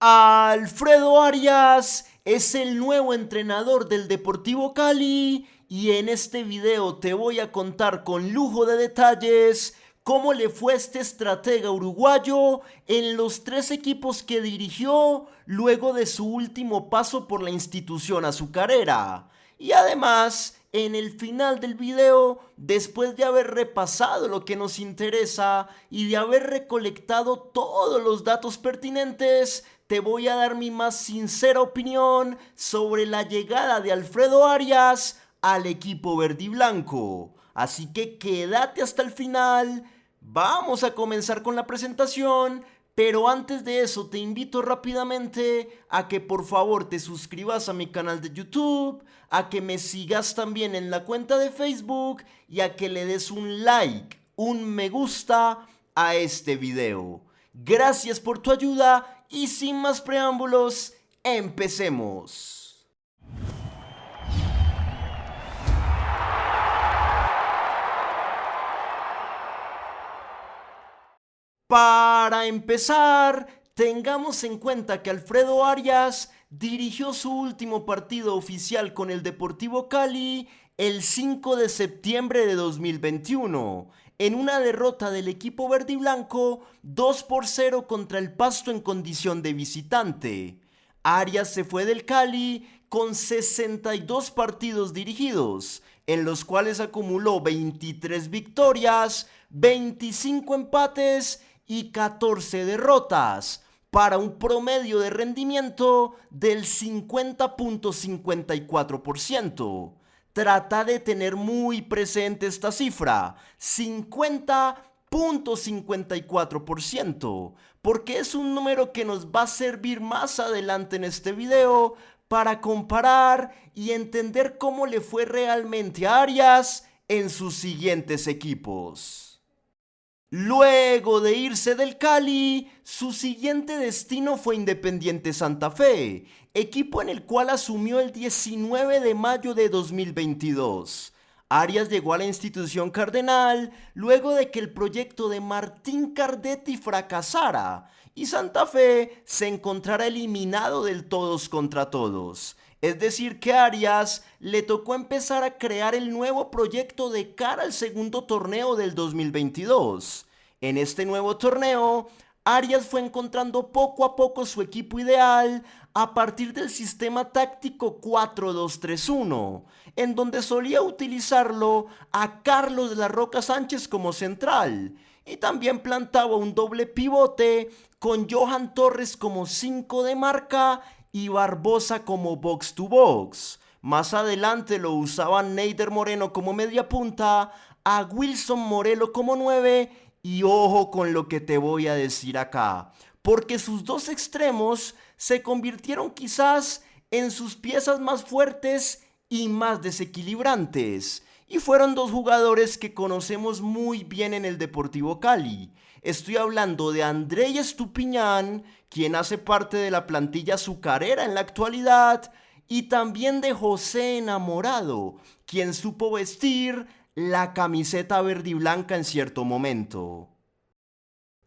Alfredo Arias es el nuevo entrenador del Deportivo Cali y en este video te voy a contar con lujo de detalles cómo le fue a este estratega uruguayo en los 3 equipos que dirigió luego de su último paso por la institución azucarera. Y además, en el final del video, después de haber repasado lo que nos interesa y de haber recolectado todos los datos pertinentes, te voy a dar mi más sincera opinión sobre la llegada de Alfredo Arias al equipo verde y blanco. Así que quédate hasta el final. Vamos a comenzar con la presentación, pero antes de eso te invito rápidamente a que por favor te suscribas a mi canal de YouTube, a que me sigas también en la cuenta de Facebook y a que le des un like, un me gusta a este video. Gracias por tu ayuda y sin más preámbulos, empecemos. Para empezar, tengamos en cuenta que Alfredo Arias dirigió su último partido oficial con el Deportivo Cali el 5 de septiembre de 2021, en una derrota del equipo verde y blanco 2-0 contra el Pasto en condición de visitante. Arias se fue del Cali con 62 partidos dirigidos, en los cuales acumuló 23 victorias, 25 empates y 14 derrotas, para un promedio de rendimiento del 50.54%. Trata de tener muy presente esta cifra, 50.54%, porque es un número que nos va a servir más adelante en este video para comparar y entender cómo le fue realmente a Arias en sus siguientes equipos. Luego de irse del Cali, su siguiente destino fue Independiente Santa Fe, equipo en el cual asumió el 19 de mayo de 2022. Arias llegó a la institución cardenal luego de que el proyecto de Martín Cardetti fracasara y Santa Fe se encontrara eliminado del todos contra todos. Es decir, que a Arias le tocó empezar a crear el nuevo proyecto de cara al segundo torneo del 2022. En este nuevo torneo, Arias fue encontrando poco a poco su equipo ideal a partir del sistema táctico 4-2-3-1, en donde solía utilizarlo a Carlos de la Roca Sánchez como central, y también plantaba un doble pivote con Johan Torres como 5 de marca y Barbosa como box to box. Más adelante lo usaban Neider Moreno como media punta, a Wilson Morelo como 9 y ojo con lo que te voy a decir acá, porque sus dos extremos se convirtieron quizás en sus piezas más fuertes y más desequilibrantes, y fueron dos jugadores que conocemos muy bien en el Deportivo Cali. Estoy hablando de Andrei Estupiñán, quien hace parte de la plantilla azucarera en la actualidad, y también de José Enamorado, quien supo vestir la camiseta verde y blanca en cierto momento.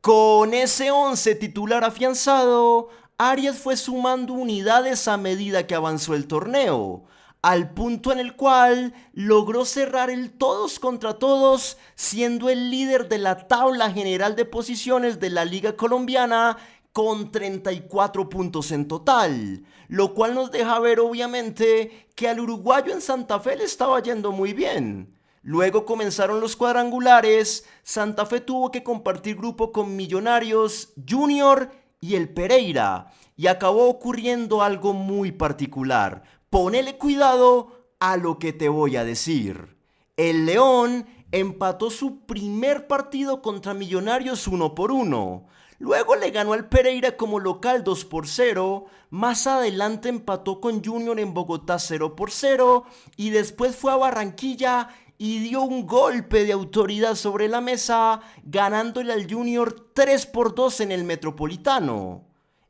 Con ese 11 titular afianzado, Arias fue sumando unidades a medida que avanzó el torneo, al punto en el cual logró cerrar el todos contra todos, siendo el líder de la tabla general de posiciones de la Liga Colombiana con 34 puntos en total, lo cual nos deja ver obviamente que al uruguayo en Santa Fe le estaba yendo muy bien. Luego comenzaron los cuadrangulares, Santa Fe tuvo que compartir grupo con Millonarios, Junior y el Pereira, y acabó ocurriendo algo muy particular. Ponele cuidado a lo que te voy a decir. El León empató su primer partido contra Millonarios 1-1. Luego le ganó al Pereira como local 2-0. Más adelante empató con Junior en Bogotá 0-0. Y después fue a Barranquilla y dio un golpe de autoridad sobre la mesa, ganándole al Junior 3-2 en el Metropolitano.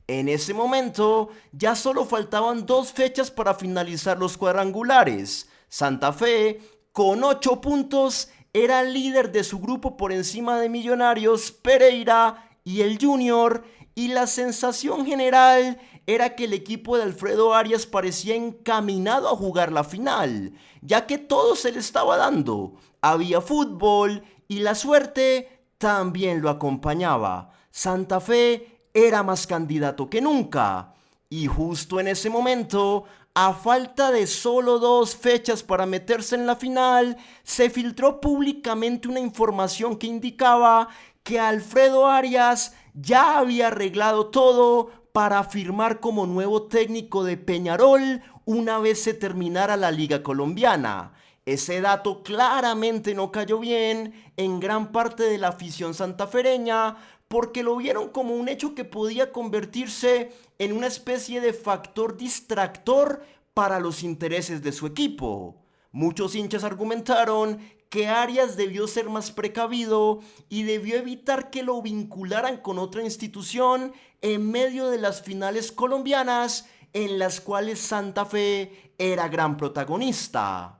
En ese momento ya solo faltaban 2 fechas para finalizar los cuadrangulares. Santa Fe, con 8 puntos, era líder de su grupo por encima de Millonarios, Pereira y el Junior, y la sensación general era que el equipo de Alfredo Arias parecía encaminado a jugar la final, ya que todo se le estaba dando. Había fútbol y la suerte también lo acompañaba. Santa Fe era más candidato que nunca. Y justo en ese momento, a falta de solo 2 fechas para meterse en la final, se filtró públicamente una información que indicaba que Alfredo Arias ya había arreglado todo para firmar como nuevo técnico de Peñarol una vez se terminara la Liga Colombiana. Ese dato claramente no cayó bien en gran parte de la afición santafereña porque lo vieron como un hecho que podía convertirse en una especie de factor distractor para los intereses de su equipo. Muchos hinchas argumentaron que Arias debió ser más precavido y debió evitar que lo vincularan con otra institución en medio de las finales colombianas en las cuales Santa Fe era gran protagonista.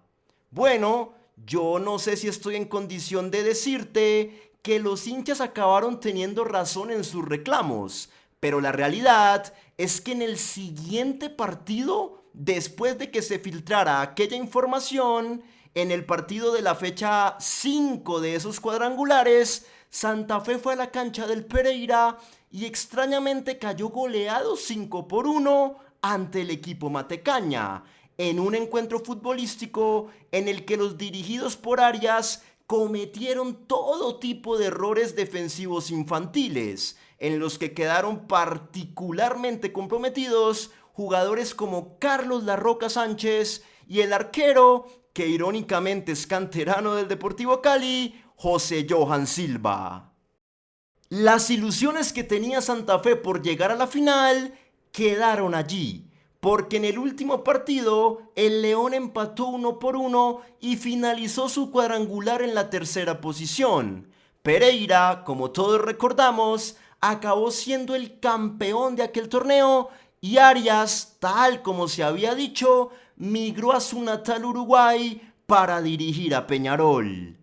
Bueno, yo no sé si estoy en condición de decirte que los hinchas acabaron teniendo razón en sus reclamos, pero la realidad es que en el siguiente partido, después de que se filtrara aquella información, en el partido de la fecha 5 de esos cuadrangulares, Santa Fe fue a la cancha del Pereira y extrañamente cayó goleado 5-1 ante el equipo matecaña, en un encuentro futbolístico en el que los dirigidos por Arias cometieron todo tipo de errores defensivos infantiles, en los que quedaron particularmente comprometidos jugadores como Carlos La Roca Sánchez y el arquero, que irónicamente es canterano del Deportivo Cali, José Johan Silva. Las ilusiones que tenía Santa Fe por llegar a la final quedaron allí, porque en el último partido el León empató 1-1 y finalizó su cuadrangular en la tercera posición. Pereira, como todos recordamos, acabó siendo el campeón de aquel torneo y Arias, tal como se había dicho, migró a su natal Uruguay para dirigir a Peñarol.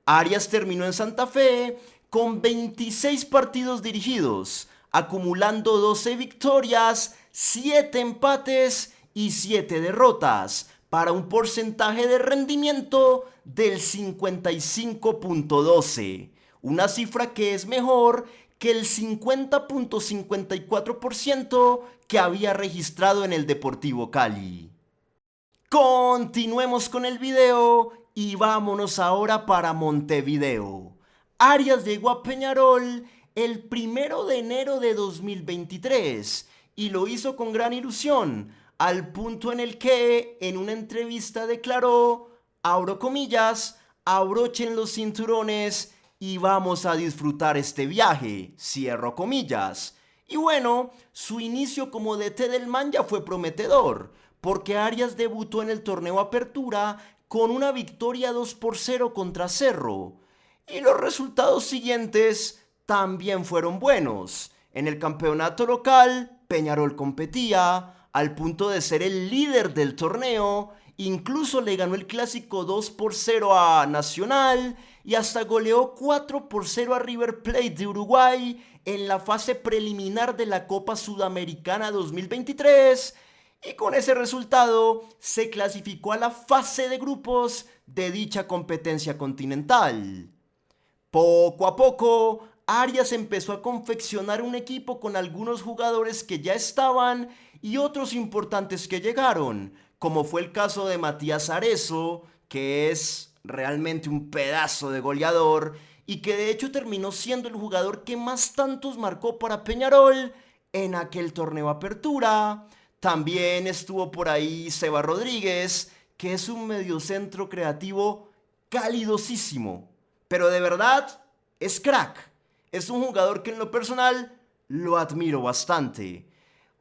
Arias terminó en Santa Fe con 26 partidos dirigidos, acumulando 12 victorias, 7 empates y 7 derrotas, para un porcentaje de rendimiento del 55.12, una cifra que es mejor que el 50.54% que había registrado en el Deportivo Cali. Continuemos con el video y vámonos ahora para Montevideo. Arias llegó a Peñarol el 1 de enero de 2023 y lo hizo con gran ilusión, al punto en el que en una entrevista declaró, abro comillas, abrochen los cinturones y vamos a disfrutar este viaje, cierro comillas. Y bueno, su inicio como DT del Manja fue prometedor, porque Arias debutó en el torneo Apertura con una victoria 2-0 contra Cerro. Y los resultados siguientes también fueron buenos. En el campeonato local, Peñarol competía al punto de ser el líder del torneo, incluso le ganó el clásico 2-0 a Nacional y hasta goleó 4-0 a River Plate de Uruguay en la fase preliminar de la Copa Sudamericana 2023, y con ese resultado se clasificó a la fase de grupos de dicha competencia continental. Poco a poco, Arias empezó a confeccionar un equipo con algunos jugadores que ya estaban y otros importantes que llegaron, como fue el caso de Matías Arezo, que es realmente un pedazo de goleador y que de hecho terminó siendo el jugador que más tantos marcó para Peñarol en aquel torneo Apertura. También estuvo por ahí Seba Rodríguez, que es un mediocentro creativo calidosísimo, pero de verdad es crack. Es un jugador que en lo personal lo admiro bastante.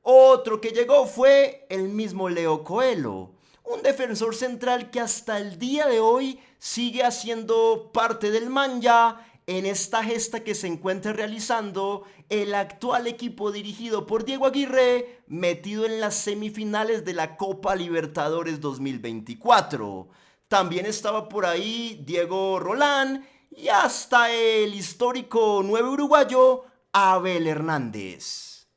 Otro que llegó fue el mismo Leo Coelho, un defensor central que hasta el día de hoy sigue haciendo parte del Manja en esta gesta que se encuentra realizando el actual equipo dirigido por Diego Aguirre, metido en las semifinales de la Copa Libertadores 2024. También estaba por ahí Diego Rolán y hasta el histórico 9 uruguayo Abel Hernández.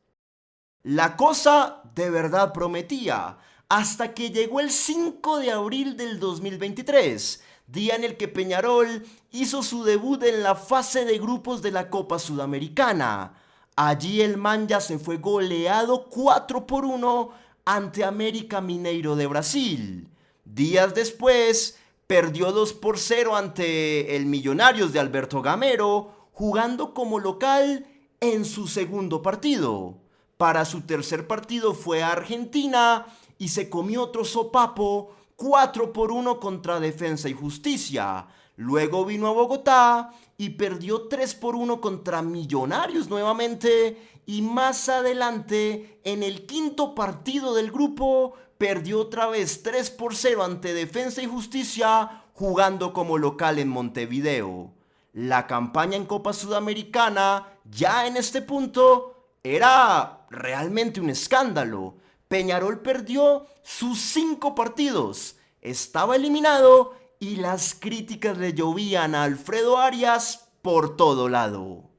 La cosa de verdad prometía, hasta que llegó el 5 de abril del 2023, día en el que Peñarol hizo su debut en la fase de grupos de la Copa Sudamericana. Allí el Manja se fue goleado 4-1 ante América Mineiro de Brasil. Días después, perdió 2-0 ante el Millonarios de Alberto Gamero, jugando como local en su segundo partido. Para su tercer partido fue a Argentina y se comió otro sopapo 4-1 contra Defensa y Justicia. Luego vino a Bogotá y perdió 3-1 contra Millonarios nuevamente. Y más adelante, en el quinto partido del grupo, perdió otra vez 3-0 ante Defensa y Justicia, jugando como local en Montevideo. La campaña en Copa Sudamericana, ya en este punto, era realmente un escándalo. Peñarol perdió sus 5 partidos, estaba eliminado y las críticas le llovían a Alfredo Arias por todo lado.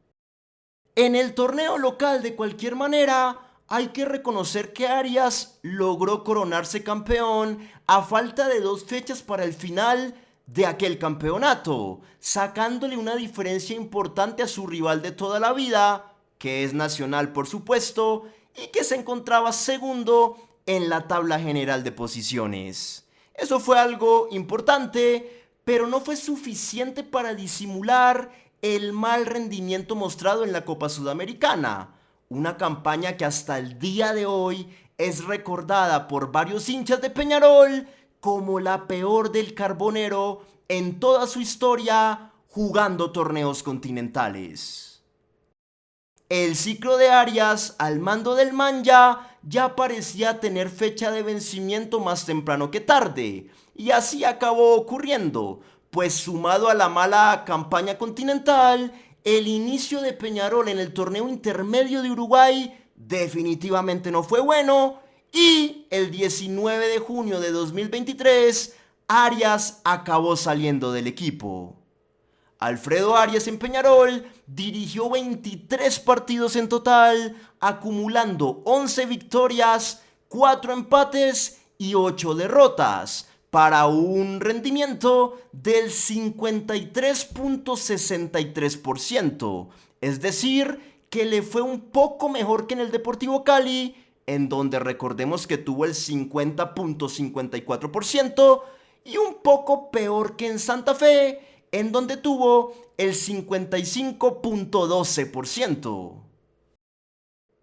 En el torneo local, de cualquier manera, hay que reconocer que Arias logró coronarse campeón a falta de 2 fechas para el final de aquel campeonato, sacándole una diferencia importante a su rival de toda la vida, que es Nacional por supuesto, y que se encontraba segundo en la tabla general de posiciones. Eso fue algo importante, pero no fue suficiente para disimular el mal rendimiento mostrado en la Copa Sudamericana, una campaña que hasta el día de hoy es recordada por varios hinchas de Peñarol como la peor del Carbonero en toda su historia jugando torneos continentales. El ciclo de Arias al mando del Manja ya parecía tener fecha de vencimiento más temprano que tarde, y así acabó ocurriendo, pues sumado a la mala campaña continental, el inicio de Peñarol en el torneo intermedio de Uruguay definitivamente no fue bueno, y el 19 de junio de 2023, Arias acabó saliendo del equipo. Alfredo Arias en Peñarol dirigió 23 partidos en total, acumulando 11 victorias, 4 empates y 8 derrotas, para un rendimiento del 53.63%. Es decir, que le fue un poco mejor que en el Deportivo Cali, en donde recordemos que tuvo el 50.54%, y un poco peor que en Santa Fe, en donde tuvo el 55.12%.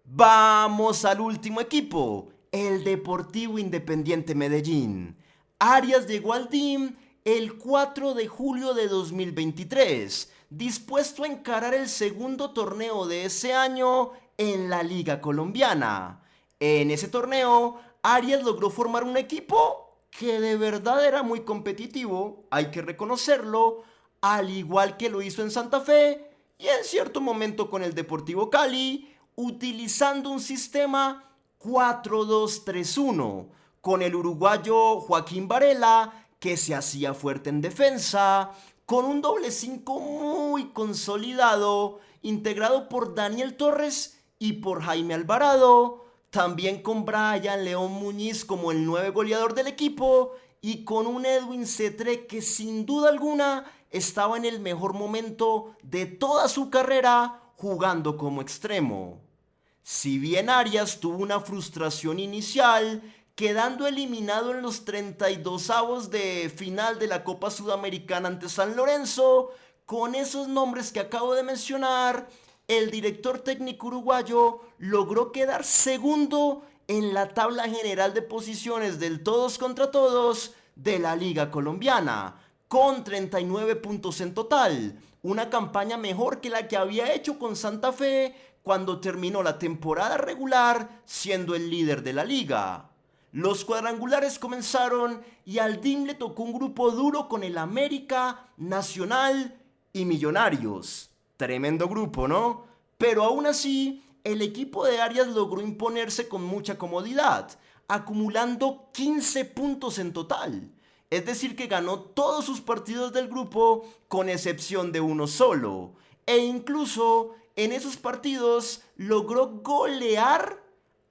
Vamos al último equipo, el Deportivo Independiente Medellín. Arias llegó al DIM el 4 de julio de 2023, dispuesto a encarar el segundo torneo de ese año en la Liga Colombiana. En ese torneo, Arias logró formar un equipo que de verdad era muy competitivo, hay que reconocerlo, al igual que lo hizo en Santa Fe y en cierto momento con el Deportivo Cali, utilizando un sistema 4-2-3-1, con el uruguayo Joaquín Varela, que se hacía fuerte en defensa, con un doble 5 muy consolidado, integrado por Daniel Torres y por Jaime Alvarado, también con Brian León Muñiz como el 9 goleador del equipo, y con un Edwin Cetré que sin duda alguna estaba en el mejor momento de toda su carrera jugando como extremo. Si bien Arias tuvo una frustración inicial, quedando eliminado en los 32avos de final de la Copa Sudamericana ante San Lorenzo, con esos nombres que acabo de mencionar, el director técnico uruguayo logró quedar segundo en la tabla general de posiciones del todos contra todos de la Liga Colombiana, con 39 puntos en total, una campaña mejor que la que había hecho con Santa Fe cuando terminó la temporada regular siendo el líder de la liga. Los cuadrangulares comenzaron y al DIM le tocó un grupo duro con el América, Nacional y Millonarios. Tremendo grupo, ¿no? Pero aún así, el equipo de Arias logró imponerse con mucha comodidad, acumulando 15 puntos en total. Es decir, que ganó todos sus partidos del grupo con excepción de uno solo. E incluso en esos partidos logró golear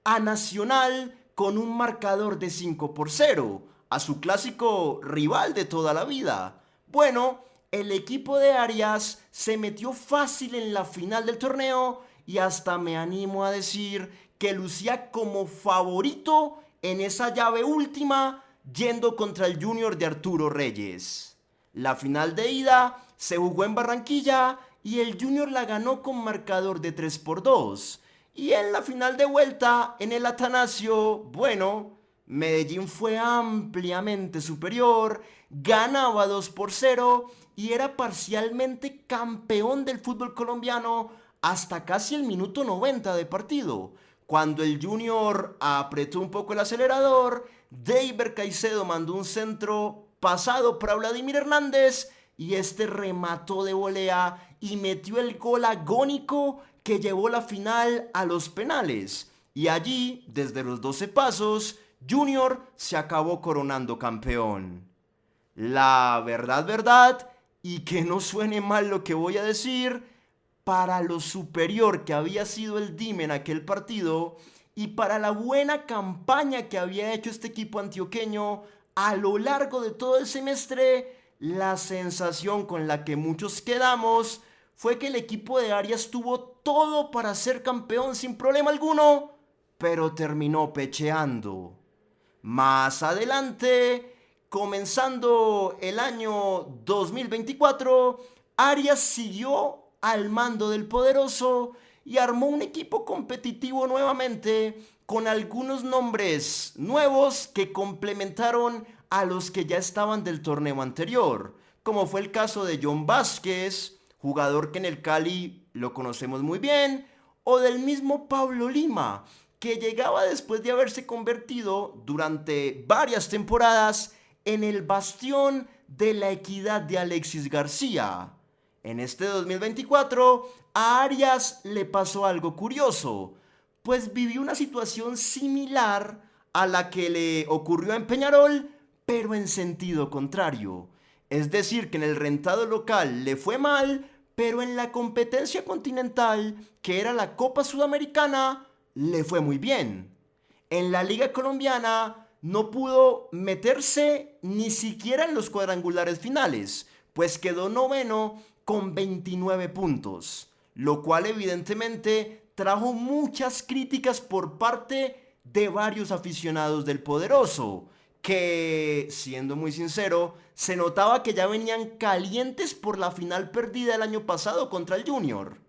a Nacional con un marcador de 5-0, a su clásico rival de toda la vida. Bueno, el equipo de Arias se metió fácil en la final del torneo y hasta me animo a decir que lucía como favorito en esa llave última, yendo contra el Junior de Arturo Reyes. La final de ida se jugó en Barranquilla y el Junior la ganó con marcador de 3-2. Y en la final de vuelta, en el Atanasio, bueno, Medellín fue ampliamente superior, ganaba 2-0 y era parcialmente campeón del fútbol colombiano hasta casi el minuto 90 de partido. Cuando el Junior apretó un poco el acelerador, Deiber Caicedo mandó un centro pasado para Vladimir Hernández y este remató de volea y metió el gol agónico que llevó la final a los penales. Y allí, desde los 12 pasos, Junior se acabó coronando campeón. La verdad, y que no suene mal lo que voy a decir, para lo superior que había sido el DIM en aquel partido y para la buena campaña que había hecho este equipo antioqueño a lo largo de todo el semestre, la sensación con la que muchos quedamos fue que el equipo de Arias tuvo todo para ser campeón sin problema alguno, pero terminó pecheando. Más adelante, comenzando el año 2024, Arias siguió al mando del poderoso y armó un equipo competitivo nuevamente con algunos nombres nuevos que complementaron a los que ya estaban del torneo anterior, como fue el caso de John Vázquez, jugador que en el Cali lo conocemos muy bien, o del mismo Pablo Lima, que llegaba después de haberse convertido durante varias temporadas en el bastión de la equidad de Alexis García. En este 2024, a Arias le pasó algo curioso, pues vivió una situación similar a la que le ocurrió en Peñarol, pero en sentido contrario. Es decir, que en el rentado local le fue mal, pero en la competencia continental, que era la Copa Sudamericana, le fue muy bien. En la Liga Colombiana no pudo meterse ni siquiera en los cuadrangulares finales, pues quedó noveno con 29 puntos, lo cual evidentemente trajo muchas críticas por parte de varios aficionados del poderoso, que, siendo muy sincero, se notaba que ya venían calientes por la final perdida el año pasado contra el Junior.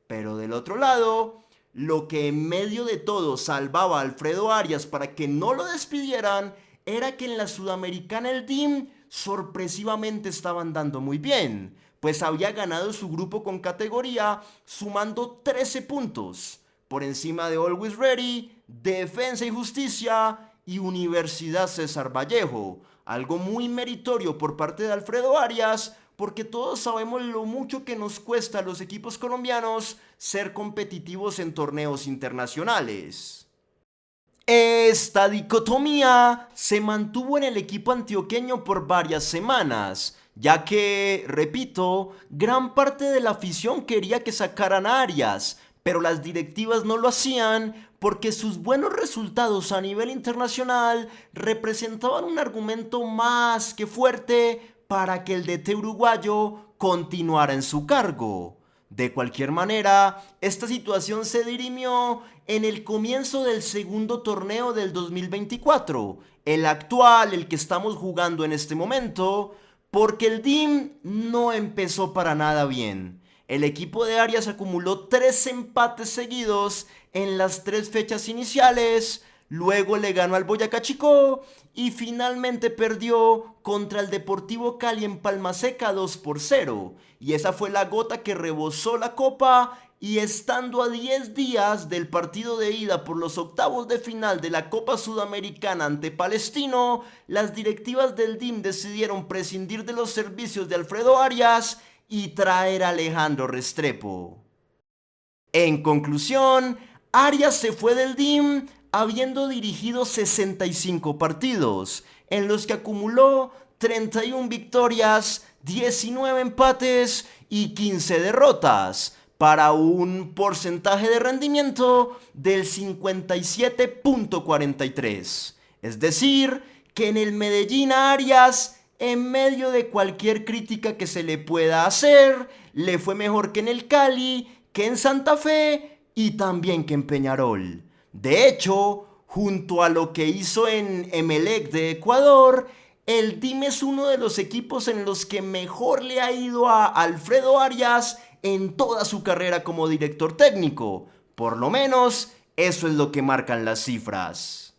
Pero del otro lado, lo que en medio de todo salvaba a Alfredo Arias para que no lo despidieran era que en la Sudamericana el DIM sorpresivamente estaba andando muy bien, pues había ganado su grupo con categoría sumando 13 puntos, por encima de Always Ready, Defensa y Justicia y Universidad César Vallejo, algo muy meritorio por parte de Alfredo Arias, porque todos sabemos lo mucho que nos cuesta a los equipos colombianos ser competitivos en torneos internacionales. Esta dicotomía se mantuvo en el equipo antioqueño por varias semanas, ya que, repito, gran parte de la afición quería que sacaran a Arias, pero las directivas no lo hacían porque sus buenos resultados a nivel internacional representaban un argumento más que fuerte para que el DT uruguayo continuara en su cargo. De cualquier manera, esta situación se dirimió en el comienzo del segundo torneo del 2024, el actual, el que estamos jugando en este momento, porque el DIM no empezó para nada bien. El equipo de Arias acumuló 3 empates seguidos en las 3 fechas iniciales, luego le ganó al Boyacá Chicó y finalmente perdió contra el Deportivo Cali en Palma Seca 2-0. Y esa fue la gota que rebosó la copa, y estando a 10 días del partido de ida por los octavos de final de la Copa Sudamericana ante Palestino, las directivas del DIM decidieron prescindir de los servicios de Alfredo Arias y traer a Alejandro Restrepo. En conclusión, Arias se fue del DIM habiendo dirigido 65 partidos, en los que acumuló 31 victorias, 19 empates y 15 derrotas, para un porcentaje de rendimiento del 57.43. Es decir, que en el Medellín a Arias, en medio de cualquier crítica que se le pueda hacer, le fue mejor que en el Cali, que en Santa Fe y también que en Peñarol. De hecho, junto a lo que hizo en Emelec de Ecuador, el DIM es uno de los equipos en los que mejor le ha ido a Alfredo Arias en toda su carrera como director técnico. Por lo menos, eso es lo que marcan las cifras.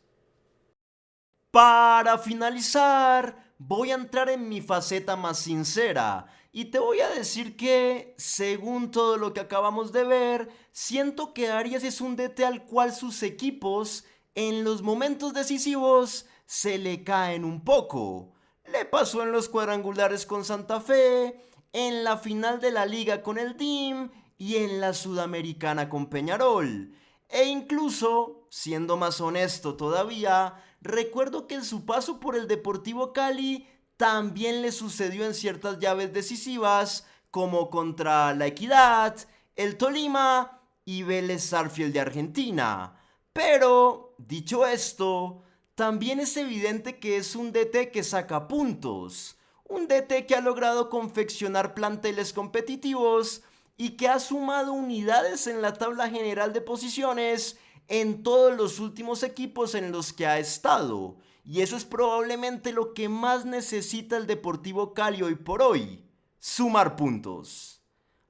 Para finalizar, voy a entrar en mi faceta más sincera y te voy a decir que, según todo lo que acabamos de ver, siento que Arias es un DT al cual sus equipos, en los momentos decisivos, se le caen un poco. Le pasó en los cuadrangulares con Santa Fe, en la final de la liga con el DIM y en la sudamericana con Peñarol. E incluso, siendo más honesto todavía, recuerdo que en su paso por el Deportivo Cali también le sucedió en ciertas llaves decisivas, como contra La Equidad, el Tolima y Vélez Sarsfield de Argentina. Pero, dicho esto, también es evidente que es un DT que saca puntos, un DT que ha logrado confeccionar planteles competitivos y que ha sumado unidades en la tabla general de posiciones en todos los últimos equipos en los que ha estado. Y eso es probablemente lo que más necesita el Deportivo Cali hoy por hoy: sumar puntos.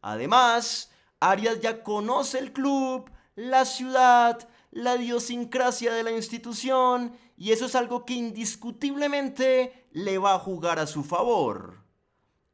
Además, Arias ya conoce el club, la ciudad, la idiosincrasia de la institución, y eso es algo que indiscutiblemente le va a jugar a su favor.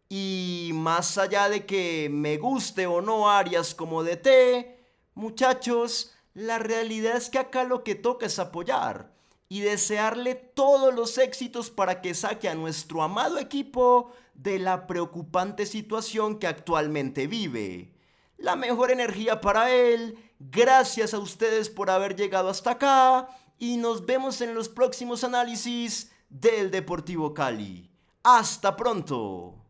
Y más allá de que me guste o no Arias como DT, muchachos, la realidad es que acá lo que toca es apoyar y desearle todos los éxitos para que saque a nuestro amado equipo de la preocupante situación que actualmente vive. La mejor energía para él, gracias a ustedes por haber llegado hasta acá y nos vemos en los próximos análisis del Deportivo Cali. ¡Hasta pronto!